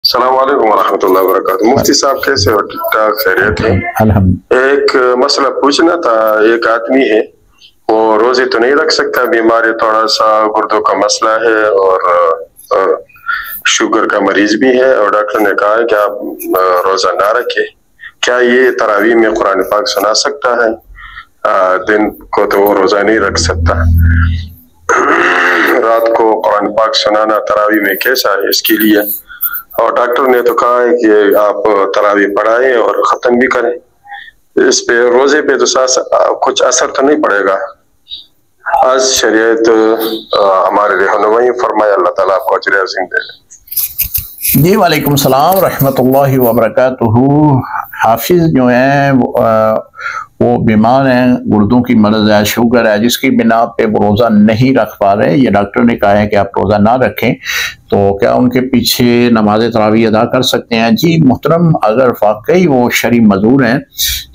السلام علیکم ورحمۃ اللہ وبرکاتہ۔ مفتی صاحب کیسے ہو؟ ٹھیک ٹھاک، خیریت ہے؟ الحمد ایک مسئلہ پوچھنا تھا۔ ایک آدمی ہے، وہ روزے تو نہیں رکھ سکتا، بیماری تھوڑا سا گردوں کا مسئلہ ہے اور شوگر کا مریض بھی ہے، اور ڈاکٹر نے کہا ہے کہ آپ روزہ نہ رکھے۔ کیا یہ تراویح میں قرآن پاک سنا سکتا ہے؟ دن کو تو وہ روزہ نہیں رکھ سکتا، رات کو قرآن پاک سنانا تراویح میں کیسا ہے اس کے لیے؟ اور ڈاکٹر نے تو کہا ہے کہ آپ تراویح پڑھائیں اور ختم بھی کریں، اس پہ روزے پہ تو کچھ اثر تو نہیں پڑے گا۔ آج شریعت ہمارے رہنمائی فرمائے، اللہ تعالیٰ آپ کو اجر عظیم دے۔ جی وعلیکم السلام ورحمۃ اللہ وبرکاتہ۔ حافظ جو ہیں وہ بیمار ہیں، گردوں کی مرض ہے، شوگر ہے، جس کی بنا پہ وہ روزہ نہیں رکھ پا رہے۔ یہ ڈاکٹر نے کہا ہے کہ آپ روزہ نہ رکھیں، تو کیا ان کے پیچھے نماز تراویح ادا کر سکتے ہیں؟ جی محترم، اگر واقعی وہ شرعی معذور ہیں،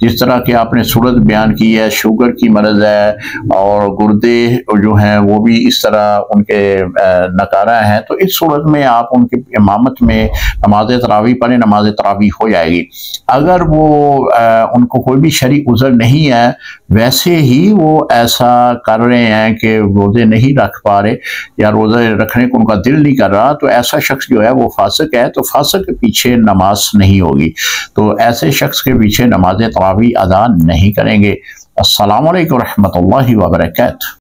جس طرح کہ آپ نے صورت بیان کی ہے، شوگر کی مرض ہے اور گردے جو ہیں وہ بھی اس طرح ان کے نکارہ ہیں، تو اس صورت میں آپ ان کی امامت میں نماز تراویح پڑھیں، نماز تراویح ہو جائے گی۔ اگر وہ ان کو کوئی بھی شرعی عذر نہیں ہے، ویسے ہی وہ ایسا کر رہے ہیں کہ روزے نہیں رکھ پا رہے یا روزے رکھنے کو ان کا دل نہیں کر رہا، تو ایسا شخص جو ہے وہ فاسق ہے، تو فاسق کے پیچھے نماز نہیں ہوگی، تو ایسے شخص کے پیچھے نماز تراویح ادا نہیں کریں گے۔ السلام علیکم ورحمۃ اللہ وبرکاتہ۔